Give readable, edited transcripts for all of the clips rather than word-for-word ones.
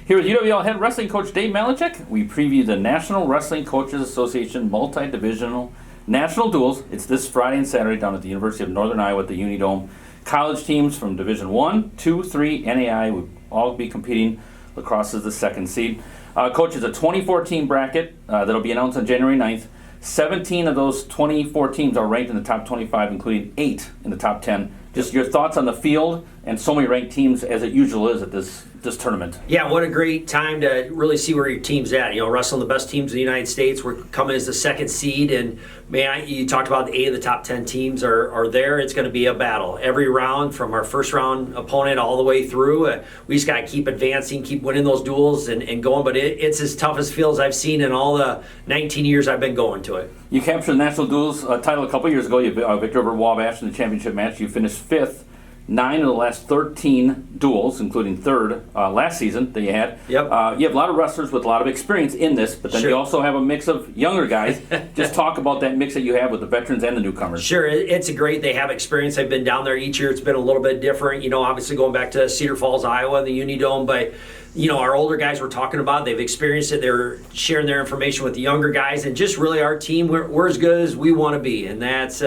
Here with UWL Head Wrestling Coach Dave Malecek, we preview the National Wrestling Coaches Association Multi-Divisional National Duals. It's this Friday and Saturday down at the University of Northern Iowa at the Unidome. College teams from Division 1, 2, 3, NAI would all be competing. Lacrosse is the second seed. Coach, is a 24-team bracket that'll be announced on January 9th. 17 of those 24 teams are ranked in the top 25, including 8 in the top 10. Just your thoughts on the field and so many ranked teams as it usually is at this tournament. Yeah, what a great time to really see where your team's at. You know, wrestling the best teams in the United States. We're coming as the second seed, and man, you talked about 8 of the top 10 teams are there. It's going to be a battle every round, from our first round opponent all the way through. We just got to keep advancing, keep winning those duels and going. But it's as tough as fields I've seen in all the 19 years I've been going to it. You captured the National Duals title a couple years ago. You victory over Wabash in the championship match. You finished 5th. 9 of the last 13 duels, including 3rd last season that you had. Yep. You have a lot of wrestlers with a lot of experience in this, but then Sure. you also have a mix of younger guys. Just talk about that mix that you have with the veterans and the newcomers. Sure, it's a great. They have experience. I've been down there each year. It's been a little bit different. You know, obviously going back to Cedar Falls, Iowa, the Unidome, but you know, our older guys we're talking about, they've experienced it. They're sharing their information with the younger guys, and just really our team, we're as good as we want to be, and that's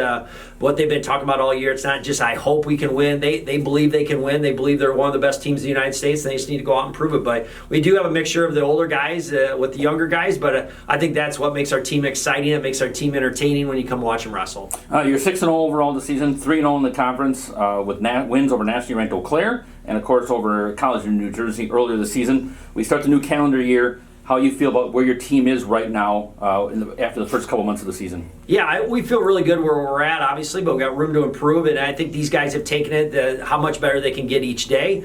what they've been talking about all year. It's not just I hope we can win. They believe they can win. They believe they're one of the best teams in the United States, and they just need to go out and prove it. But we do have a mixture of the older guys with the younger guys, but I think that's what makes our team exciting. It makes our team entertaining when you come watch them wrestle. You're 6-0 overall this season, 3-0 in the conference with wins over nationally ranked Eau Claire, and of course over College in New Jersey earlier this season. We start the new calendar year. How you feel about where your team is right now after the first couple months of the season? Yeah, we feel really good where we're at, obviously, but we've got room to improve, and I think these guys have taken it, how much better they can get each day.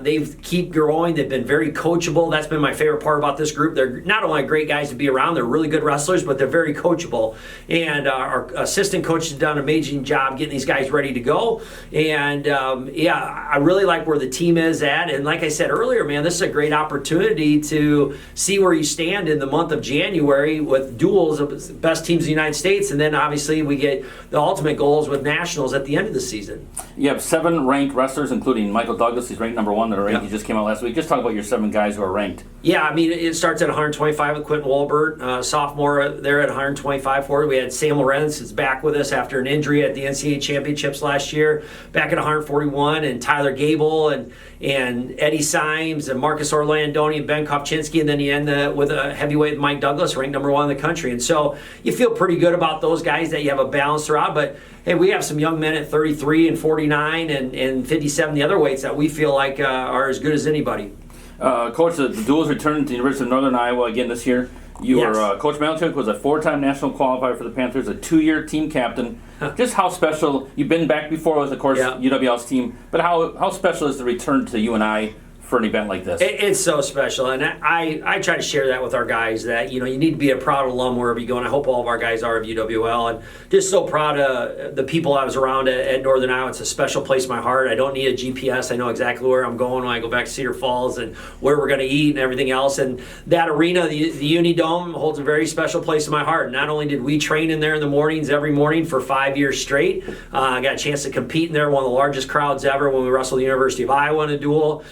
They've keep growing. They've been very coachable. That's been my favorite part about this group. They're not only great guys to be around, they're really good wrestlers, but they're very coachable. And our assistant coach has done an amazing job getting these guys ready to go. And, I really like where the team is at. And like I said earlier, man, this is a great opportunity to see where you stand in the month of January with duels of the best teams in the United States, and then obviously we get the ultimate goals with nationals at the end of the season. You have 7 ranked wrestlers, including Michael Douglas. He's ranked number 1 that are ranked. Yep. He just came out last week. Just talk about your 7 guys who are ranked. Yeah, I mean, it starts at 125 with Quentin Walbert, sophomore there at 125 for it. We had Sam Lorenz is back with us after an injury at the NCAA championships last year, back at 141, and Tyler Gable and Eddie Symes and Marcus Orlandoni and Ben Kopczynski, and then you end with a heavyweight Mike Douglas, ranked number 1 in the country. And so you feel pretty good about those guys, that you have a balance throughout. But hey, we have some young men at 33 and 49 and 57, the other weights, that we feel like are as good as anybody. Coach, the duels returned to the University of Northern Iowa again this year. Yes. Coach Malecek was a 4-time national qualifier for the Panthers, a 2-year team captain. Just how special, you've been back before with, of course, UWL's team, but how special is the return to UNI for an event like this? It's so special, and I try to share that with our guys, that you need to be a proud alum wherever you go, and I hope all of our guys are of UWL, and just so proud of the people I was around at Northern Iowa. It's a special place in my heart. I don't need a GPS. I know exactly where I'm going when I go back to Cedar Falls and where we're going to eat and everything else, and that arena, the Unidome, holds a very special place in my heart. Not only did we train in there in the mornings every morning for 5 years straight, I got a chance to compete in there, one of the largest crowds ever when we wrestled the University of Iowa in a duel.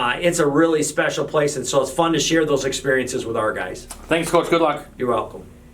It's a really special place, and so it's fun to share those experiences with our guys. Thanks, Coach. Good luck. You're welcome.